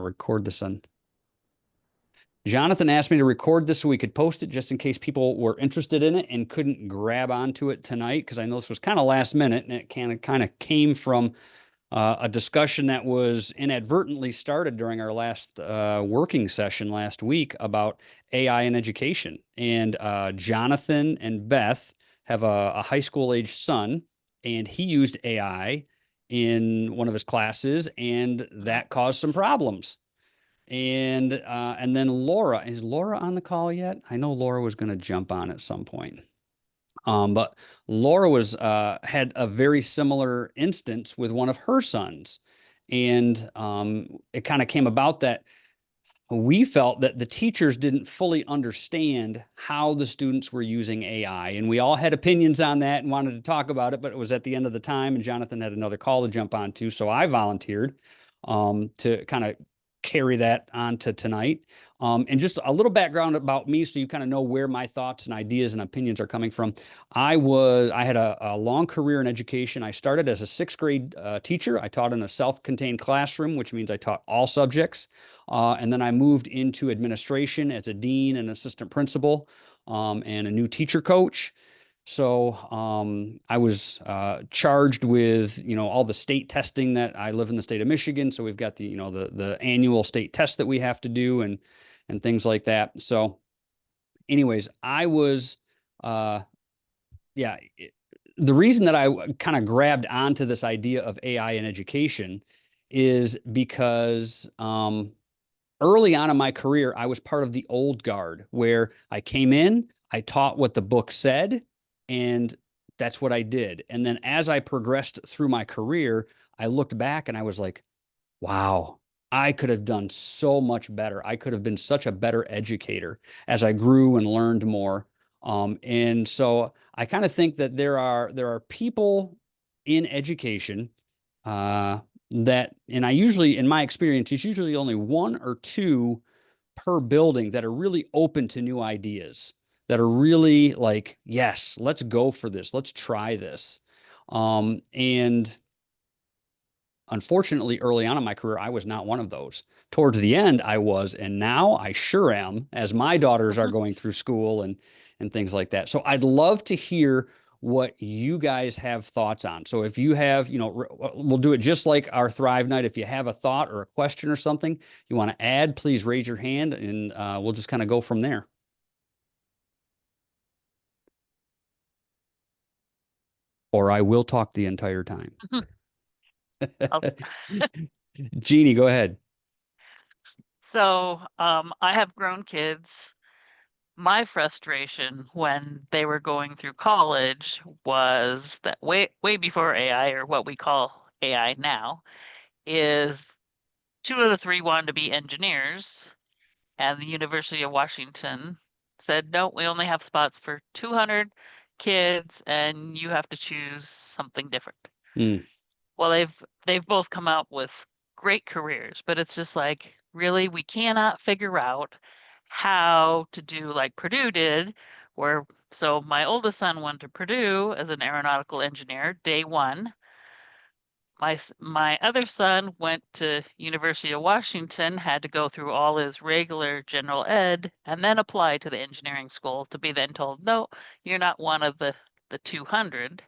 record this on. Jonathan asked me to record this so we could post it just in case people were interested in it and couldn't grab onto it tonight because I know this was kind of last minute and it kind of came from a discussion that was inadvertently started during our last working session last week about AI in education. And Jonathan and Beth have a high school age son, and he used AI in one of his classes, and that caused some problems. And then Laura, is Laura on the call yet? I know Laura was going to jump on at some point. But Laura was had a very similar instance with one of her sons. And it kind of came about that we felt that the teachers didn't fully understand how the students were using AI. And we all had opinions on that and wanted to talk about it, but it was at the end of the time, and Jonathan had another call to jump on to. So I volunteered to kind of carry that on to tonight. And just a little background about me so you kind of know where my thoughts and ideas and opinions are coming from. I had a long career in education. I started as a sixth grade teacher. I taught in a self-contained classroom, which means I taught all subjects. And then I moved into administration as a dean and assistant principal and a new teacher coach. So I was charged with, all the state testing that I live in the state of Michigan. So we've got the annual state test that we have to do and things like that. So anyways, I was, the reason that I kind of grabbed onto this idea of AI in education is because early on in my career, I was part of the old guard where I came in, I taught what the book said, and that's what I did. And then as I progressed through my career, I looked back and I was like, wow, I could have done so much better. I could have been such a better educator as I grew and learned more. And so I kind of think that there are people in education that, and I usually, in my experience, it's usually only one or two per building that are really open to new ideas, that are really like, yes, let's go for this. Let's try this. And unfortunately, early on in my career, I was not one of those. Towards the end, I was, and now I sure am, as my daughters are going through school and things like that. So I'd love to hear what you guys have thoughts on. So if you have, we'll do it just like our Thrive Night. If you have a thought or a question or something you want to add, please raise your hand, and we'll just kind of go from there. Or I will talk the entire time. Jeannie, go ahead. So I have grown kids. My frustration when they were going through college was that way before AI, or what we call AI now, is two of the three wanted to be engineers, and the University of Washington said, no, we only have spots for 200 kids, and you have to choose something different. Mm. Well, they've both come out with great careers, but it's just like, really, we cannot figure out how to do like Purdue did, where so my oldest son went to Purdue as an aeronautical engineer day one. My other son went to University of Washington, had to go through all his regular general ed, and then apply to the engineering school to be then told, no, you're not one of the 200.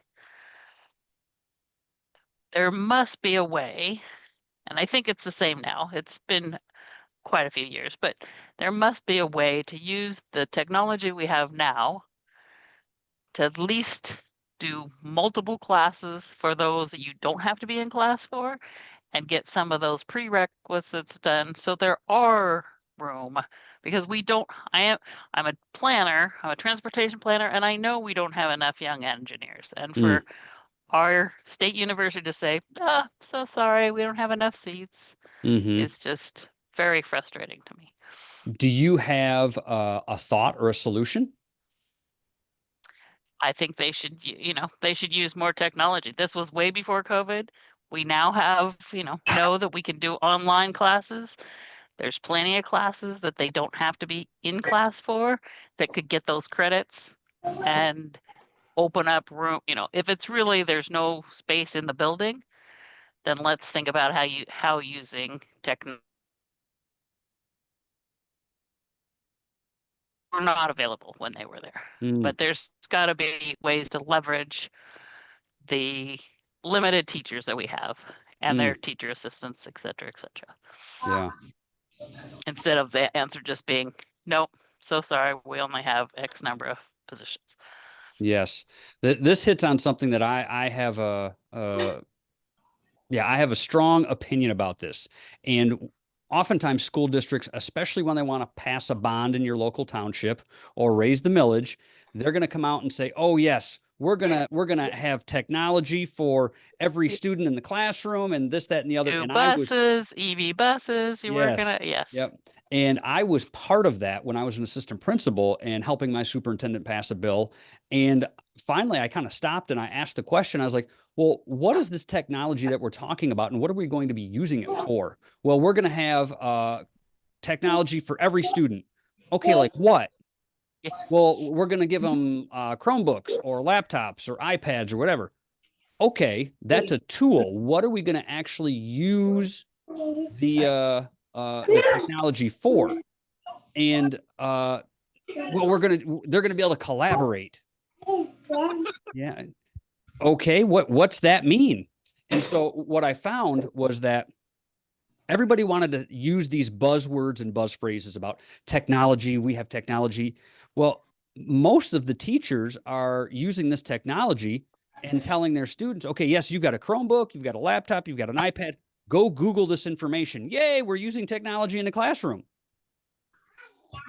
There must be a way, and I think it's the same now. It's been quite a few years, but there must be a way to use the technology we have now to at least do multiple classes for those that you don't have to be in class for, and get some of those prerequisites done so there are room, because we don't, I'm a planner, I'm a transportation planner, and I know we don't have enough young engineers. And for our state university to say, so sorry, we don't have enough seats, is just very frustrating to me. Do you have a thought or a solution? I think they should, they should use more technology. This was way before COVID. We now have, know that we can do online classes. There's plenty of classes that they don't have to be in class for that could get those credits and open up room. If it's really there's no space in the building, then let's think about how using technology were not available when they were there. Mm, But there's got to be ways to leverage the limited teachers that we have and mm, their teacher assistants, et cetera, yeah. instead of the answer just being, nope, so sorry, we only have X number of positions. Yes. This hits on something that I have yeah, I have a strong opinion about this. And oftentimes school districts, especially when they want to pass a bond in your local township or raise the millage, they're going to come out and say, "Oh yes, we're going to have technology for every student in the classroom and this, that, and the other." New And I was buses, EV buses, you were Yes. gonna, yes. Yep. And I was part of that when I was an assistant principal and helping my superintendent pass a bill. And finally, I kind of stopped and I asked the question. I was like, well, what is this technology that we're talking about and what are we going to be using it for? Well, we're going to have technology for every student. Okay, like what? Yeah. Well, we're going to give them Chromebooks or laptops or iPads or whatever. Okay, that's a tool. What are we going to actually use the technology for? And well, they're gonna be able to collaborate. Yeah. Okay. What's that mean? And so what I found was that everybody wanted to use these buzzwords and buzz phrases about technology. We have technology. Well, most of the teachers are using this technology and telling their students, okay, yes, you've got a Chromebook, you've got a laptop, you've got an iPad. Go Google this information. Yay, we're using technology in the classroom.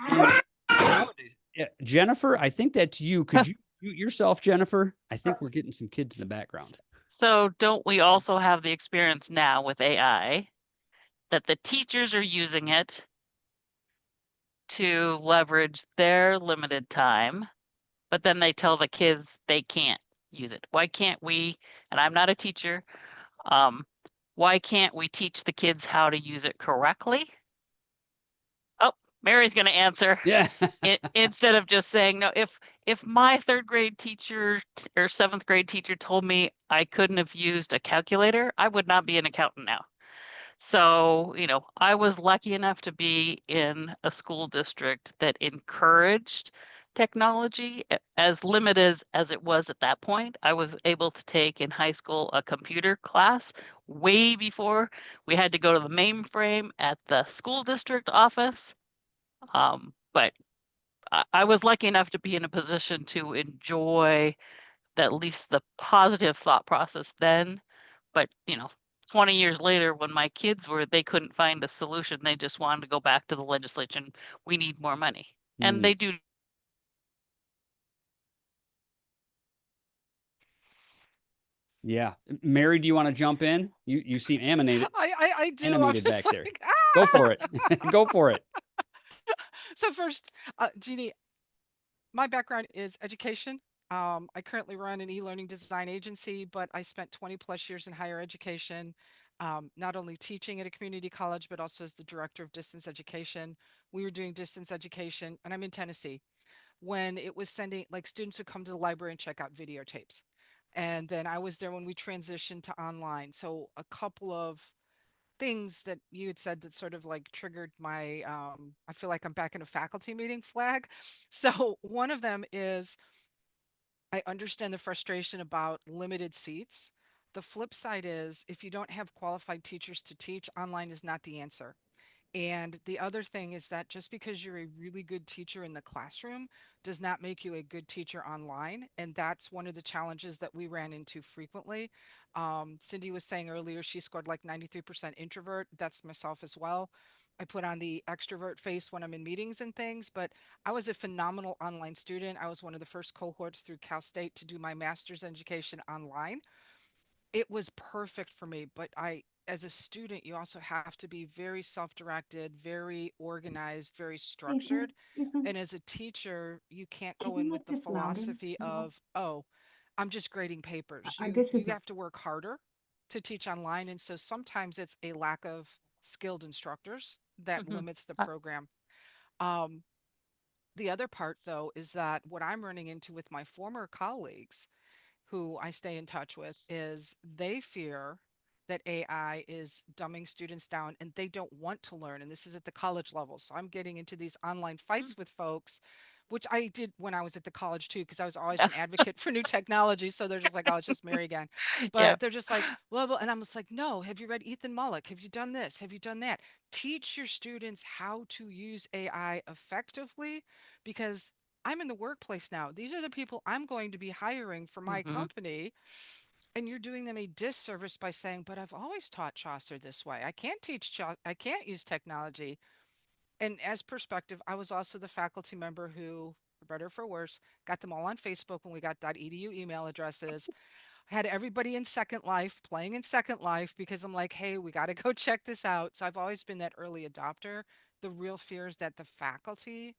And nowadays, yeah, Jennifer, I think that's you. Could you mute yourself, Jennifer? I think we're getting some kids in the background. So don't we also have the experience now with AI that the teachers are using it to leverage their limited time, but then they tell the kids they can't use it? Why can't we, and I'm not a teacher, um, why can't we teach the kids how to use it correctly? Oh, Mary's going to answer. Yeah. Instead of just saying no. If my third grade teacher or seventh grade teacher told me I couldn't have used a calculator, I would not be an accountant now. So, I was lucky enough to be in a school district that encouraged technology, as limited as it was at that point. I was able to take in high school a computer class way before we had to go to the mainframe at the school district office. But I was lucky enough to be in a position to enjoy at least the positive thought process then. But 20 years later, when my kids they couldn't find a solution. They just wanted to go back to the legislature. And we need more money. And Mm, they do. yeah. Mary, do you want to jump in? You seem I do. I'm animated just back there. like, Go ah! for it. Go for it. So first, Jeannie, my background is education. I currently run an e-learning design agency, but I spent 20 plus years in higher education, not only teaching at a community college, but also as the director of distance education. We were doing distance education, and I'm in Tennessee, when it was sending, like, students would come to the library and check out videotapes. And then I was there when we transitioned to online. So a couple of things that you had said that sort of like triggered my I feel like I'm back in a faculty meeting flag. So one of them is I understand the frustration about limited seats. The flip side is if you don't have qualified teachers to teach, online is not the answer. And the other thing is that just because you're a really good teacher in the classroom does not make you a good teacher online. And that's one of the challenges that we ran into frequently. Cindy was saying earlier she scored like 93% introvert. That's myself as well. I put on the extrovert face when I'm in meetings and things, but I was a phenomenal online student. I was one of the first cohorts through Cal State to do my master's in education online. It was perfect for me, but as a student, you also have to be very self-directed, very organized, very Ethan, structured. Ethan, And as a teacher, you can't can go you in with make the this louder? philosophy No. of, oh, I'm just grading papers. You This you is have to work harder to teach online. And so sometimes it's a lack of skilled instructors that Mhm. limits the program. Um, the other part, though, is that what I'm running into with my former colleagues who I stay in touch with is they fear that AI is dumbing students down and they don't want to learn. And this is at the college level. So I'm getting into these online Mm. fights with folks which I did when I was at the college too, because I was always Yeah. an advocate for new technology. So they're just like, oh, it's just Mary again. Yeah. But they're just like, well, and I'm just like, no, have you read Ethan Mullick? Have you done this? Have you done that? Teach your students how to use AI effectively, because I'm in the workplace now. These are the people I'm going to be hiring for my Hmm. company. And you're doing them a disservice by saying, but I've always taught Chaucer this way. I can't teach Chaucer. I can't use technology. And as perspective, I was also the faculty member who, for better or for worse, got them all on Facebook when we got .edu email addresses. I had everybody in Second Life playing in Second Life because I'm like, hey, we got to go check this out. So I've always been that early adopter. The real fear is that the faculty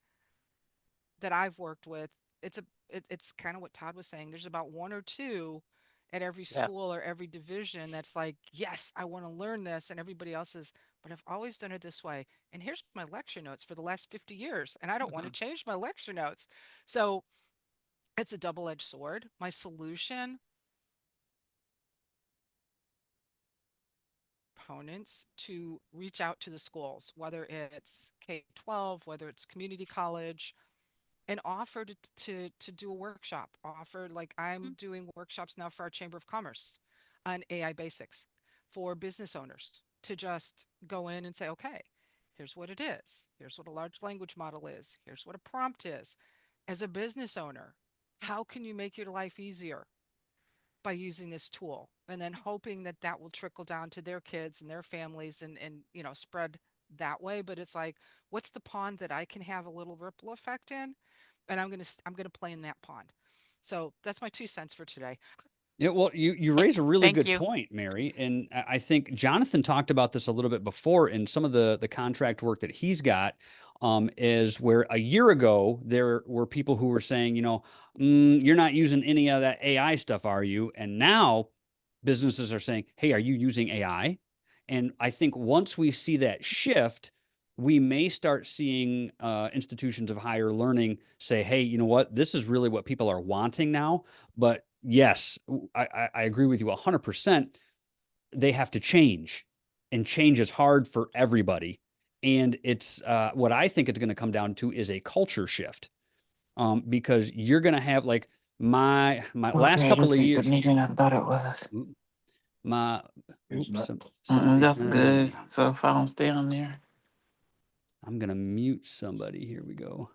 that I've worked with, it's kind of what Todd was saying. There's about one or two at every Yeah. school or every division that's like, yes, I want to learn this, and everybody else is, but I've always done it this way. And here's my lecture notes for the last 50 years, and I don't want to Hmm. change my lecture notes. So it's a double-edged sword. My solution opponents to reach out to the schools, whether it's K-12, whether it's community college, and offered to do a workshop. Offered, like, I'm doing workshops now for our Chamber of Commerce on AI basics for business owners to just go in and say, okay, here's what it is. Here's what a large language model is. Here's what a prompt is. As a business owner, how can you make your life easier by using this tool? And then hoping that that will trickle down to their kids and their families, and spread that way. But it's like, what's the pond that I can have a little ripple effect in? And I'm gonna play in that pond. So that's my 2 cents for today. Yeah, well, you raise a really Thank good you. point, Mary, and I think Jonathan talked about this a little bit before in some of the contract work that he's got. Is where a year ago there were people who were saying, you're not using any of that AI stuff, are you? And now businesses are saying, hey, are you using AI? And I think once we see that shift, we may start seeing institutions of higher learning say, hey, you know what? This is really what people are wanting now. But yes, I agree with you 100%. They have to change, and change is hard for everybody. And it's what I think it's going to come down to is a culture shift, because you're going to have like my last Okay, couple this of ain't the years. meeting I thought it was. My It's oops, not. somebody. That's good. So if I don't stay on there. I'm going to mute somebody. Here we go.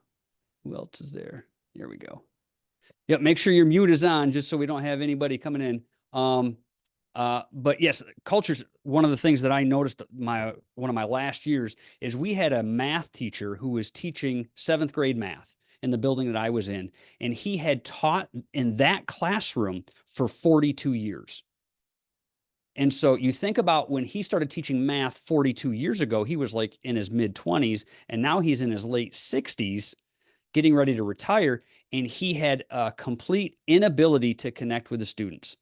Who else is there? Here we go. Yep, make sure your mute is on just so we don't have anybody coming in. But yes, culture's one of the things that I noticed one of my last years is we had a math teacher who was teaching 7th grade math in the building that I was in, and he had taught in that classroom for 42 years. And so you think about when he started teaching math 42 years ago, he was like in his mid 20s, and now he's in his late 60s getting ready to retire, and he had a complete inability to connect with the students,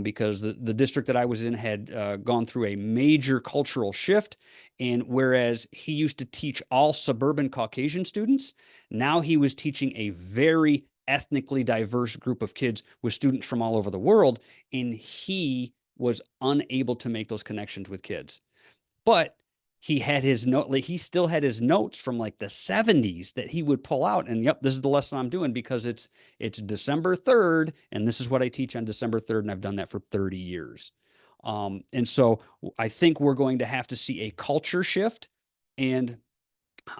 because the district that I was in had gone through a major cultural shift. And whereas he used to teach all suburban Caucasian students, now he was teaching a very ethnically diverse group of kids with students from all over the world, and he was unable to make those connections with kids. But he had his note, like he still had his notes from like the 70s that he would pull out. And yep, this is the lesson I'm doing because it's December 3rd, and this is what I teach on December 3rd, and I've done that for 30 years. And so I think we're going to have to see a culture shift. And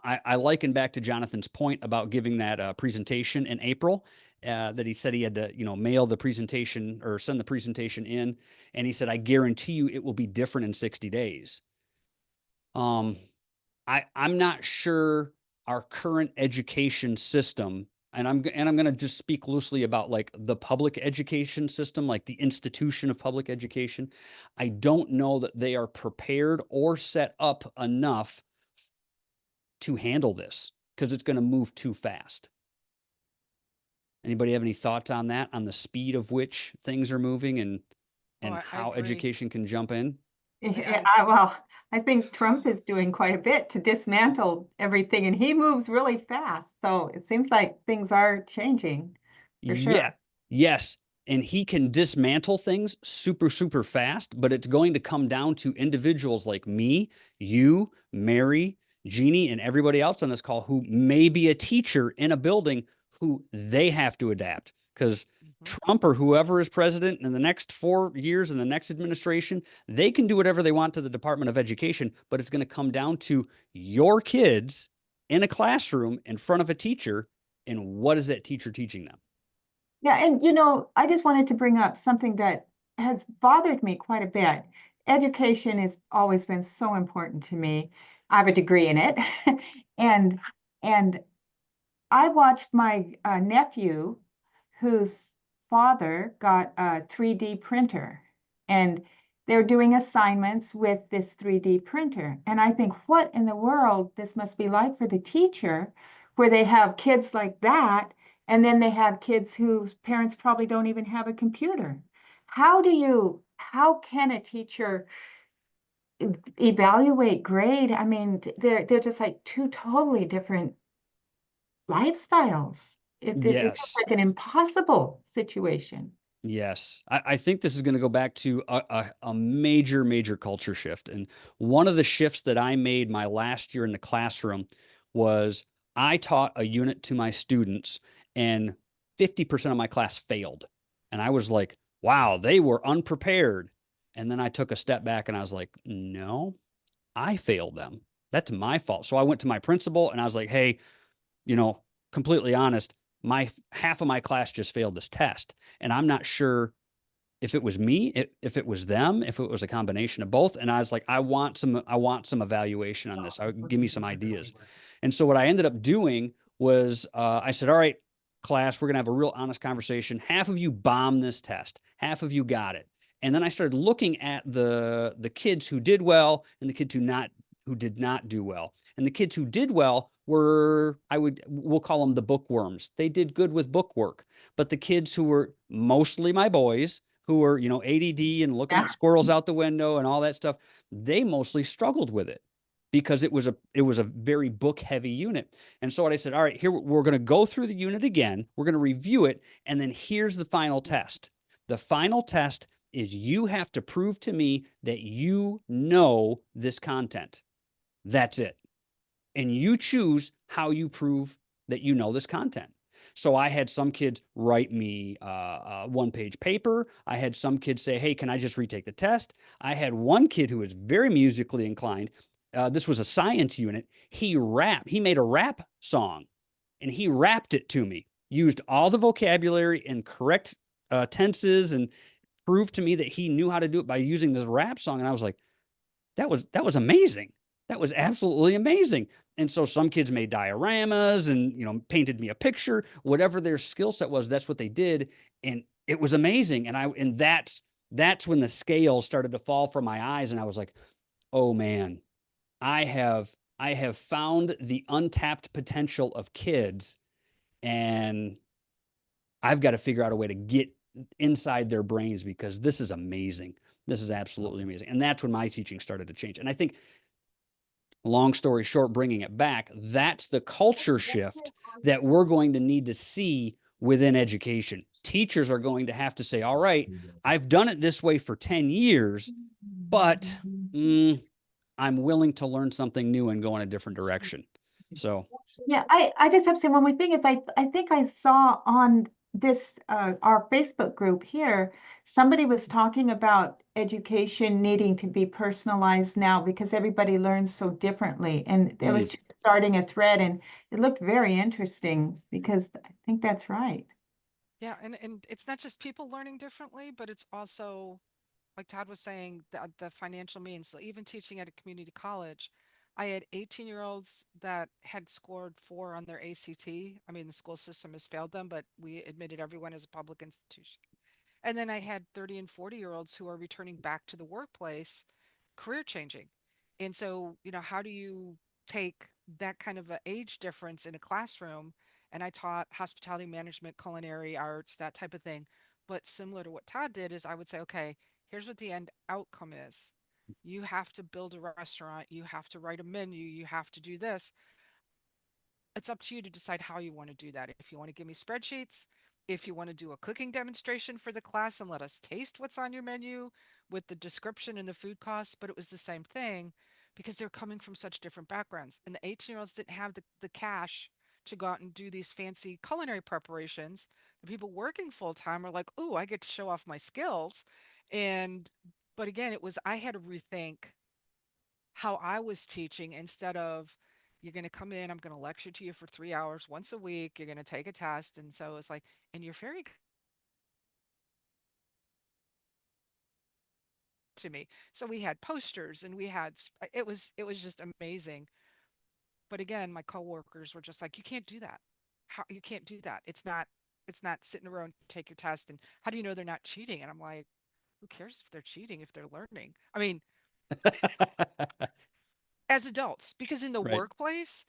I liken back to Jonathan's point about giving that presentation in April. That he said he had to, mail the presentation or send the presentation in, and he said, "I guarantee you, it will be different in 60 days." Um, I'm not sure our current education system, and I'm going to just speak loosely about like the public education system, like the institution of public education. I don't know that they are prepared or set up enough to handle this because it's going to move too fast. Anybody have any thoughts on that, on the speed of which things are moving, and Oh, I how agree. education can jump in? Yeah, well, I think Trump is doing quite a bit to dismantle everything, and he moves really fast. So it seems like things are changing for Yeah. sure. Yes. And he can dismantle things super, super fast, but it's going to come down to individuals like me, you, Mary, Jeannie and everybody else on this call who may be a teacher in a building who they have to adapt because Trump or whoever is president in the next 4 years in the next administration, they can do whatever they want to the Department of Education, but it's going to come down to your kids in a classroom in front of a teacher. And what is that teacher teaching them? Yeah, and I just wanted to bring up something that has bothered me quite a bit. Education has always been so important to me. I have a degree in it. And and I watched my nephew, whose father got a 3D printer, and they're doing assignments with this 3D printer. And I think, what in the world this must be like for the teacher, where they have kids like that, and then they have kids whose parents probably don't even have a computer. How can a teacher evaluate grade? I mean, they're just like two totally different lifestyles. It's Yes. like an impossible situation. Yes. I think this is going to go back to a major, major culture shift. And one of the shifts that I made my last year in the classroom was I taught a unit to my students, and 50% of my class failed. And I was like, wow, they were unprepared. And then I took a step back and I was like, no, I failed them. That's my fault. So I went to my principal and I was like, hey, you know, completely honest, my half of my class just failed this test. And I'm not sure if it was me, if it was them, if it was a combination of both. And I was like, I want some evaluation on this. Give me some ideas. And so what I ended up doing was I said, all right, class, we're going to have a real honest conversation. Half of you bombed this test. Half of you got it. And then I started looking at the kids who did well and the kids who did not do well. And the kids who did well were, we'll call them the bookworms. They did good with bookwork. But the kids who were mostly my boys, who were, ADD and looking Yeah. at squirrels out the window and all that stuff, they mostly struggled with it because it was a very book heavy unit. And so what I said, all right, here we're going to go through the unit again. We're going to review it. And then here's the final test. The final test is you have to prove to me that you know this content. That's it. And you choose how you prove that you know this content. So I had some kids write me a one-page paper. I had some kids say, hey, can I just retake the test? I had one kid who was very musically inclined. This was a science unit. He made a rap song and he rapped it to me, used all the vocabulary and correct tenses, and proved to me that he knew how to do it by using this rap song. And I was like, that was amazing. That was absolutely amazing. And so some kids made dioramas and painted me a picture. Whatever their skill set was, that's what they did, and it was amazing. And that's when the scale started to fall from my eyes, and I was like, oh man, I have found the untapped potential of kids, and I've got to figure out a way to get inside their brains because this is amazing. This is absolutely amazing. And that's when my teaching started to change. And I think, long story short, bringing it back, that's the culture shift that we're going to need to see within education. Teachers are going to have to say, all right, I've done it this way for 10 years, but I'm willing to learn something new and go in a different direction. So Yeah, I just have to say one more thing is I think I saw on this our Facebook group here, somebody was talking about education needing to be personalized now because everybody learns so differently. And there was just starting a thread, and it looked very interesting because I think that's right. Yeah, and it's not just people learning differently, but it's also, like Todd was saying, the financial means. So even teaching at a community college, I had 18-year-olds that had scored 4 on their ACT. I mean, the school system has failed them, but we admitted everyone as a public institution. And then I had 30 and 40-year-olds who are returning back to the workplace, career changing. And so, how do you take that kind of an age difference in a classroom? And I taught hospitality management, culinary arts, that type of thing. But similar to what Todd did is I would say, okay, here's what the end outcome is. You have to build a restaurant, you have to write a menu, you have to do this. It's up to you to decide how you want to do that. If you want to give me spreadsheets, if you want to do a cooking demonstration for the class and let us taste what's on your menu with the description and the food costs, but it was the same thing because they're coming from such different backgrounds. And the 18-year-olds didn't have the cash to go out and do these fancy culinary preparations. The people working full time are like, oh, I get to show off my skills. And, but again, I had to rethink how I was teaching instead of, you're going to come in, I'm going to lecture to you for 3 hours once a week, you're going to take a test. And so it's like, and you're very good to me. So we had posters and it was just amazing. But again, my coworkers were just like, you can't do that. How you can't do that. It's not sitting around, take your test, and how do you know they're not cheating? And I'm like, who cares if they're cheating if they're learning? I mean, as adults, because in the Right. workplace,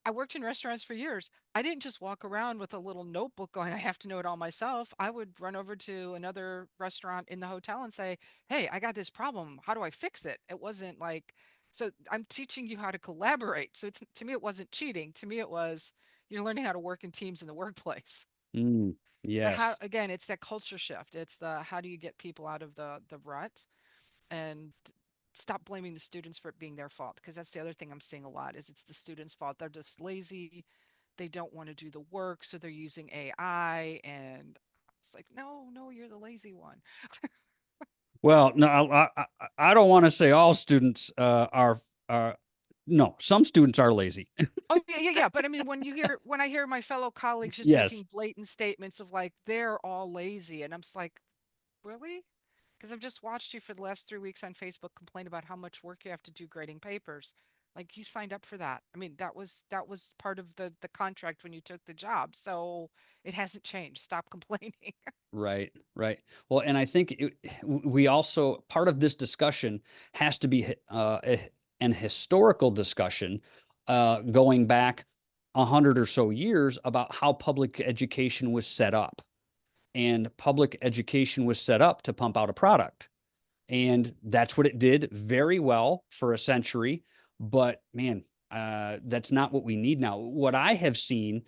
I worked in restaurants for years. I didn't just walk around with a little notebook going, I have to know it all myself. I would run over to another restaurant in the hotel and say, hey, I got this problem. How do I fix it? It wasn't like, so I'm teaching you how to collaborate. So to me, it wasn't cheating. To me, it was, you're learning how to work in teams in the workplace. Mm, But how, yes. again, it's that culture shift. It's the, how do you get people out of the rut and stop blaming the students for it being their fault? Because that's the other thing I'm seeing a lot is it's the students' fault. They're just lazy, they don't want to do the work, so they're using AI. And it's like, no, no, you're the lazy one. Well, no, I don't want to say all students are. No, some students are lazy. Oh yeah, yeah, yeah. But I mean, when I hear my fellow colleagues just Yes. making blatant statements of like they're all lazy, and I'm just like, really? Because I've just watched you for the last 3 weeks on Facebook complain about how much work you have to do grading papers. Like you signed up for that. I mean, that was part of the contract when you took the job. So it hasn't changed. Stop complaining. Right, right. Well, and I think we also, part of this discussion has to be an historical discussion going back 100 or so years about how public education was set up. And public education was set up to pump out a product. And that's what it did very well for a century. But man, that's not what we need now. What I have seen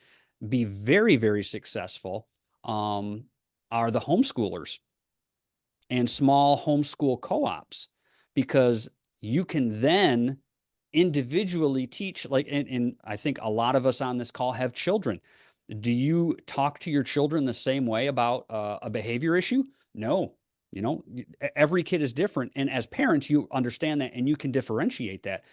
be very, very successful um, are the homeschoolers and small homeschool co-ops, because you can then individually teach, like, and I think a lot of us on this call have children. Do you talk to your children the same way about a behavior issue? No. You know, every kid is different. And as parents, you understand that and you can differentiate that.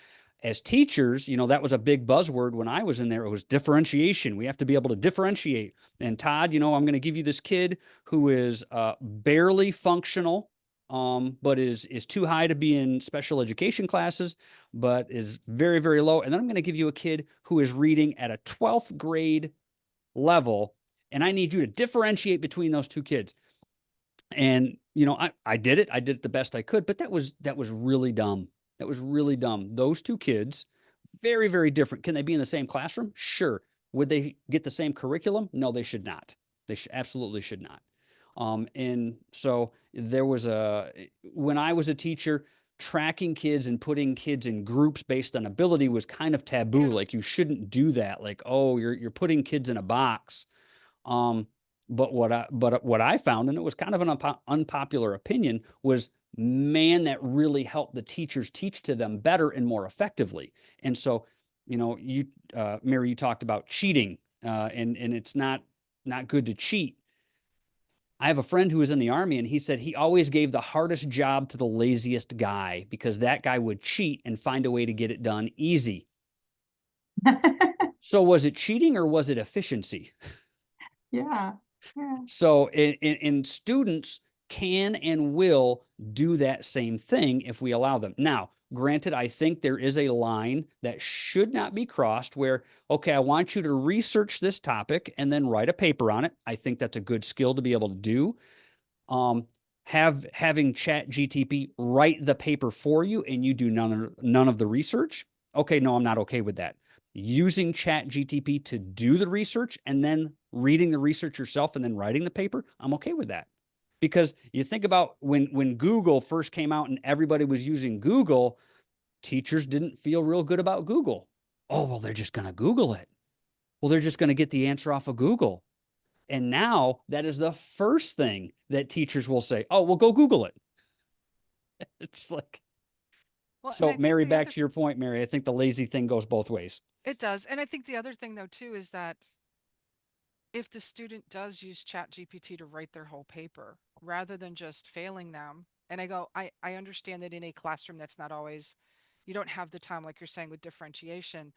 As teachers, you know, that was a big buzzword when I was in there. It was differentiation. We have to be able to differentiate. And Todd, you know, I'm going to give you this kid who is barely functional, but is too high to be in special education classes, but is very, very low. And then I'm going to give you a kid who is reading at a 12th grade level, and I need you to differentiate between those two kids. And you know, I did it. I did it the best I could, but that was really dumb. That was really dumb. Those two kids, very, very different. Can they be in the same classroom? Sure. Would they get the same curriculum? No, they should not. They absolutely should not. And so there was when I was a teacher, tracking kids and putting kids in groups based on ability was kind of taboo. Yeah. Like you shouldn't do that. Like, oh, you're putting kids in a box. Um, but what I found, and it was kind of an unpopular opinion, was, man, that really helped the teachers teach to them better and more effectively. And so, you know, Mary, you talked about cheating, and it's not good to cheat. I have a friend who was in the Army, and he said he always gave the hardest job to the laziest guy because that guy would cheat and find a way to get it done easy. So was it cheating or was it efficiency? Yeah. Yeah. So, and students can and will do that same thing if we allow them. Now, granted, I think there is a line that should not be crossed where, okay, I want you to research this topic and then write a paper on it. I think that's a good skill to be able to do. Having ChatGPT write the paper for you and you do none of the research. Okay, no, I'm not okay with that. Using ChatGPT to do the research and then reading the research yourself and then writing the paper, I'm okay with that. Because you think about when Google first came out and everybody was using Google, teachers didn't feel real good about Google. Oh, well, they're just going to Google it. Well, they're just going to get the answer off of Google. And now that is the first thing that teachers will say, oh, well, go Google it. It's like, Well, and So I think Mary, the back other to your point, Mary, I think the lazy thing goes both ways. it does. And I think the other thing though too is that if the student does use ChatGPT to write their whole paper rather than just failing them, and I understand that in a classroom that's not always, you don't have the time like you're saying with differentiation,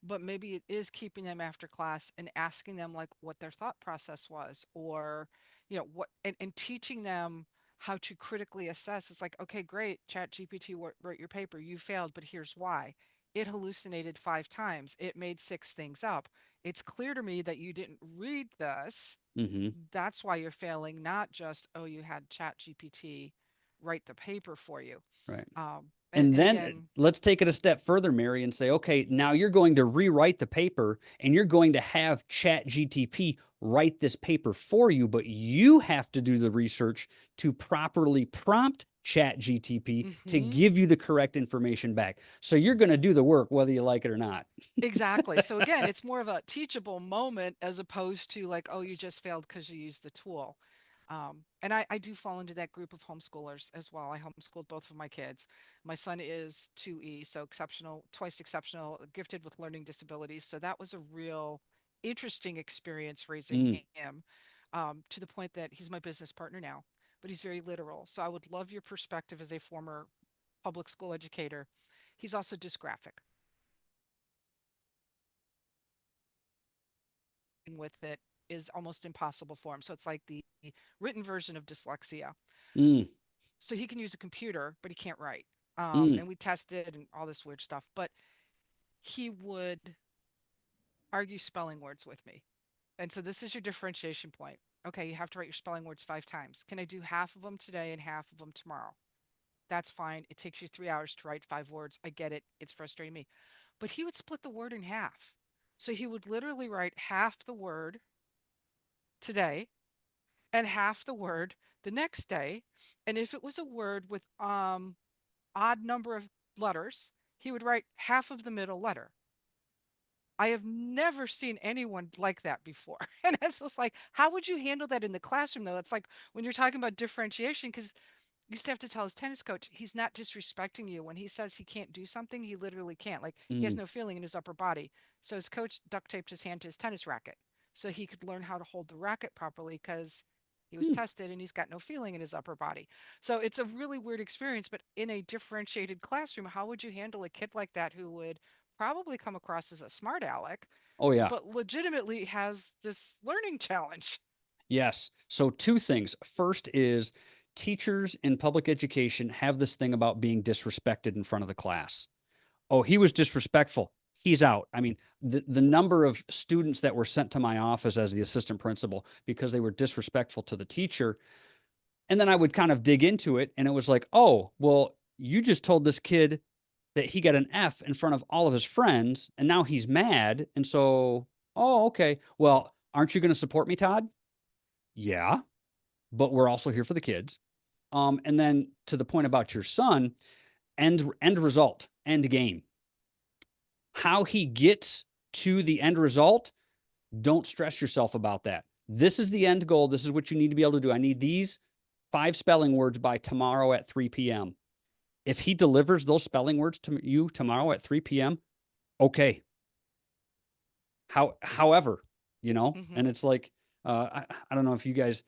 but maybe it is keeping them after class and asking them like what their thought process was, or what, and teaching them how to critically assess. It's like, okay, great, chat gpt wrote your paper, you failed, but here's why. It hallucinated 5 times, it made 6 things up. It's clear to me that you didn't read this. Mm-hmm. That's why you're failing, not just, oh, you had chat gpt write the paper for you. Right. And, And and then again, let's take it a step further, Mary, and say, okay, now you're going to rewrite the paper and you're going to have Chat GTP write this paper for you, but you have to do the research to properly prompt Chat GTP to mhm. give you the correct information back. So you're going to do the work whether you like it or not. Exactly. So again, it's more of a teachable moment as opposed to like, oh, you just failed because you used the tool. And I do fall into that group of homeschoolers as well. I homeschooled both of my kids. My son is 2E, so exceptional, twice exceptional, gifted with learning disabilities. So that was a real interesting experience raising Mm, him, to the point that he's my business partner now, but he's very literal. So I would love your perspective as a former public school educator. He's also dysgraphic. With it is almost impossible for him. So it's like the written version of dyslexia. mm, So he can use a computer, but he can't write. mm. And we tested and all this weird stuff. But he would argue spelling words with me. And so this is your differentiation point. Okay, you have to write your spelling words 5 times. Can I do half of them today and half of them tomorrow? That's fine. It takes you 3 hours to write 5 words. I get it. It's frustrating me. But he would split the word in half. So he would literally write half the word today and half the word the next day. And if it was a word with odd number of letters, he would write half of the middle letter. I have never seen anyone like that before. And it's just like, how would you handle that in the classroom though? It's like when you're talking about differentiation, because used to have to tell his tennis coach he's not disrespecting you. When he says he can't do something, he literally can't. Like he has Mm. no feeling in his upper body. So his coach duct taped his hand to his tennis racket so he could learn how to hold the racket properly because he was Hmm. tested and he's got no feeling in his upper body. So it's a really weird experience. But in a differentiated classroom, how would you handle a kid like that who would probably come across as a smart aleck, Oh, yeah. but legitimately has this learning challenge? Yes. So, two things. First is teachers in public education have this thing about being disrespected in front of the class. Oh, he was disrespectful. He's out. I mean, the number of students that were sent to my office as the assistant principal because they were disrespectful to the teacher. And then I would kind of dig into it, and it was like, oh, well, you just told this kid that he got an F in front of all of his friends, and now he's mad. And so, oh, okay. Well, aren't you going to support me, Todd? Yeah, but we're also here for the kids. And then to the point about your son, end result, end game. How he gets to the end result, don't stress yourself about that. This is the end goal. This is what you need to be able to do. I need these 5 spelling words by tomorrow at 3 p.m. If he delivers those spelling words to you tomorrow at 3 p.m., okay. However, Mm-hmm. and it's like, I don't know if you guys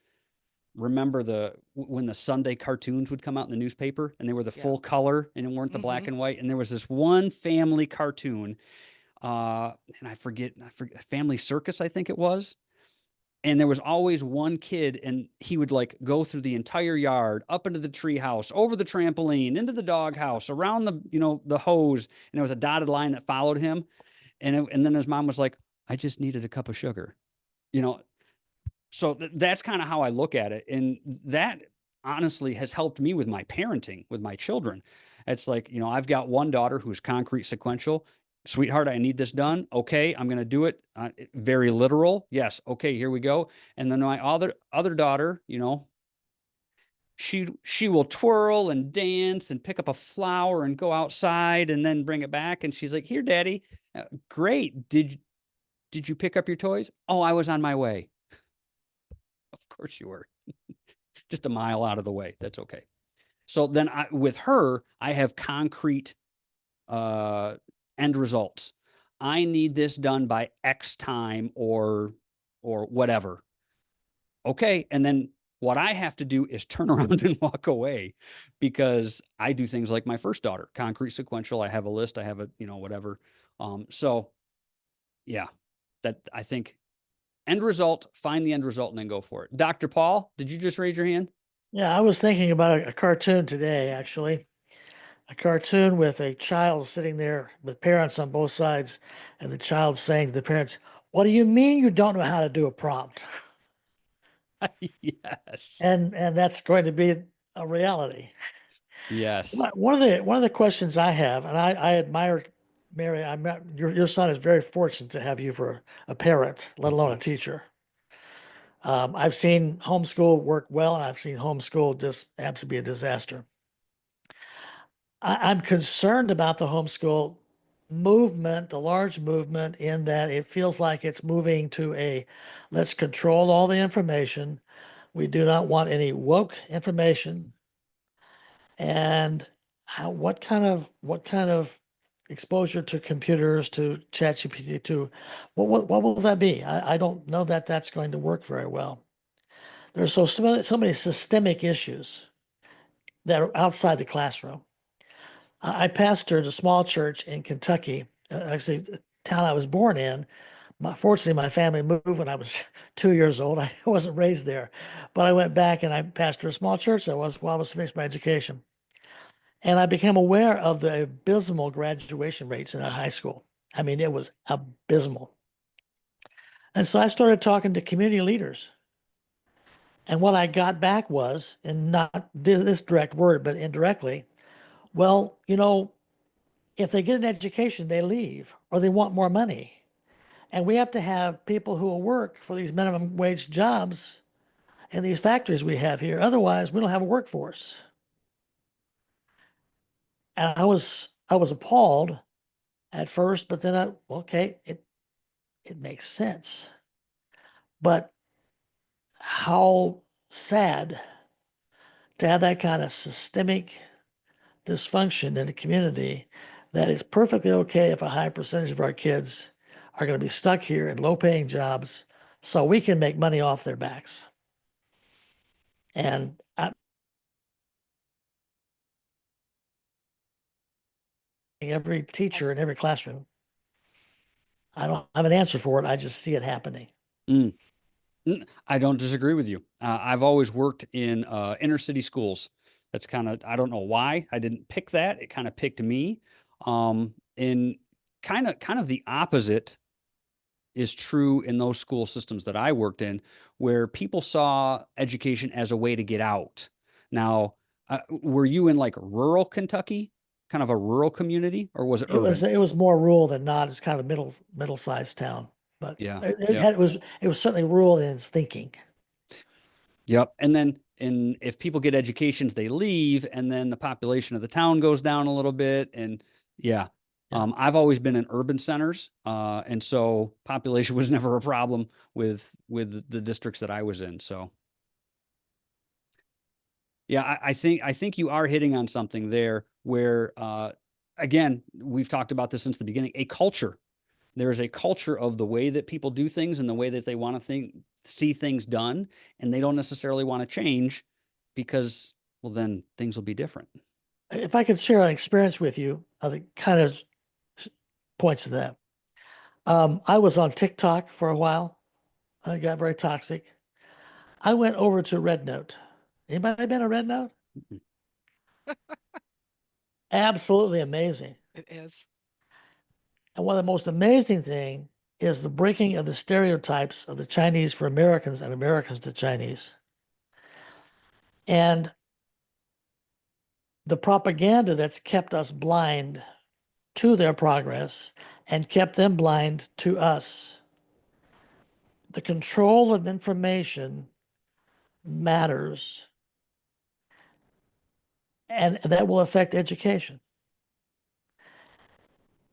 remember when the Sunday cartoons would come out in the newspaper and they were the Yeah. full color and it weren't the Mm-hmm. black and white. And there was this one family cartoon, and I forget, Family Circus, I think it was. And there was always one kid, and he would like go through the entire yard, up into the tree house, over the trampoline, into the dog house, around the hose, and there was a dotted line that followed him. And then his mom was like, "I just needed a cup of sugar," you know. So that's kind of how I look at it, and that honestly has helped me with my parenting with my children. It's like, I've got one daughter who's concrete sequential. Sweetheart, I need this done. Okay, I'm going to do it. Very literal. Yes. Okay, here we go. And then my other daughter, she will twirl and dance and pick up a flower and go outside and then bring it back. And she's like, "Here, Daddy." Great. Did you pick up your toys? Oh, I was on my way. Of course you were. Just a mile out of the way. That's okay. So then with her, I have concrete end results. I need this done by X time or whatever. Okay. And then what I have to do is turn around and walk away, because I do things like my first daughter, concrete sequential. I have a list, I have a, whatever. So yeah, that I think end result, find the end result and then go for it. Dr. Paul, did you just raise your hand? Yeah, I was thinking about a cartoon today, actually. A cartoon with a child sitting there with parents on both sides, and the child saying to the parents, "What do you mean you don't know how to do a prompt?" Yes. And that's going to be a reality. Yes. One of the questions I have, and I admire Mary. Your son is very fortunate to have you for a parent, let alone a teacher. I've seen homeschool work well, and I've seen homeschool just absolutely be a disaster. I'm concerned about the homeschool movement, the large movement, in that it feels like it's moving to a let's control all the information. We do not want any woke information. And what kind of exposure to computers, to ChatGPT, to what will that be? I don't know that that's going to work very well. There's so many systemic issues that are outside the classroom. I pastored a small church in Kentucky, actually, the town I was born in. Fortunately, my family moved when I was 2 years old. I wasn't raised there, but I went back and I pastored a small church. While I was finished my education, and I became aware of the abysmal graduation rates in that high school. I mean, it was abysmal. And so I started talking to community leaders. And what I got back was, and not this direct word, but indirectly, well, if they get an education, they leave or they want more money. And we have to have people who will work for these minimum wage jobs in these factories we have here. Otherwise, we don't have a workforce. And I was appalled at first, but then okay, it makes sense. But how sad to have that kind of systemic dysfunction in a community, that it's perfectly okay if a high percentage of our kids are going to be stuck here in low paying jobs so we can make money off their backs. And every teacher in every classroom, I don't have an answer for it. I just see it happening. Mm. I don't disagree with you. I've always worked in inner city schools. That's kind of, I don't know why I didn't pick that. It kind of picked me. And kind of the opposite is true in those school systems that I worked in, where people saw education as a way to get out. Now, were you in like rural Kentucky, kind of a rural community, or was it urban? It was more rural than not. It's kind of a middle sized town, but Yeah. it was certainly rural in its thinking. Yep. And if people get educations, they leave, and then the population of the town goes down a little bit. And yeah, I've always been in urban centers, and so population was never a problem with the districts that I was in. So yeah, I think you are hitting on something there where, again, we've talked about this since the beginning, a culture. There is a culture of the way that people do things and the way that they want to see things done, and they don't necessarily want to change because, well, then things will be different. If I could share an experience with you, that kind of points to that. I was on TikTok for a while. I got very toxic. I went over to Red Note. Anybody been a Red Note? Absolutely amazing. It is. And one of the most amazing thing is the breaking of the stereotypes of the Chinese for Americans and Americans to Chinese. And the propaganda that's kept us blind to their progress and kept them blind to us. The control of information matters, and that will affect education.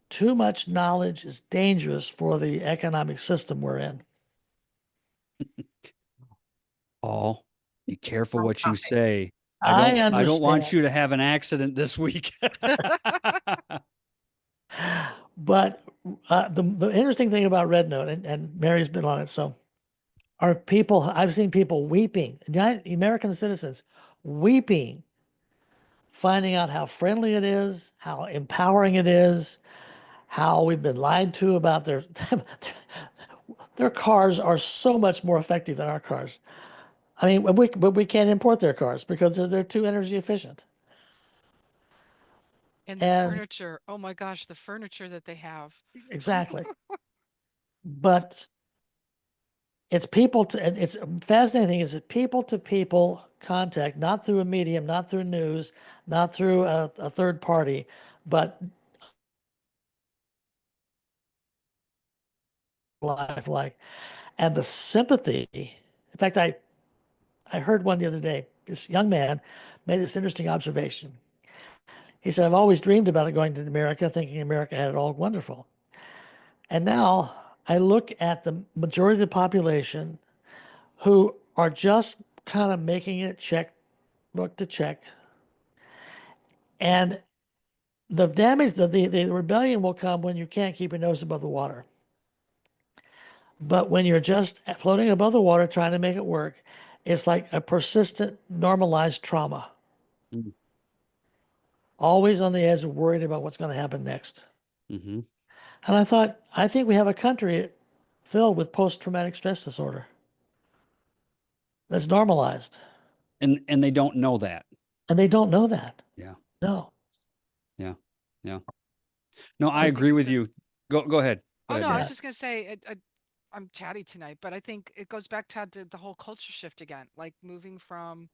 Too much knowledge is dangerous for the economic system we're in. Paul, be careful what you say. I I don't want understand. you to have an accident this week. But the interesting thing about Red Note, and Mary's been on it, so are people, I've seen people weeping, American citizens weeping, finding out how friendly it is, how empowering it is, how we've been lied to about their cars are so much more effective than our cars. I mean, but we can't import their cars because they're too energy efficient. And the And furniture, oh my gosh, the furniture that they have. exactly. But it's people to, it's fascinating thing is that people to people contact, not through a medium, not through news, not through a third party, but life like, and the sympathy. In fact, I heard one the other day. This young man made this interesting observation. He said, I've always dreamed about it going to America, thinking America had it all wonderful. And now I look at the majority of the population who are just kind of making it checkbook to check. And the damage, the rebellion will come when you can't keep your nose above the water. But when you're just floating above the water trying to make it work, it's like a persistent normalized trauma, Mm-hmm. always on the edge of worried about what's going to happen next. Mm-hmm. And I thought, I think we have a country filled with post-traumatic stress disorder that's normalized. And they don't know that. And they don't know that. Yeah. No. Yeah. Yeah. No, I I agree think with this, you. Go ahead. Go oh ahead, no, I Dan. was just gonna say, I'm chatty tonight, but I think it goes back to the whole culture shift again, like moving from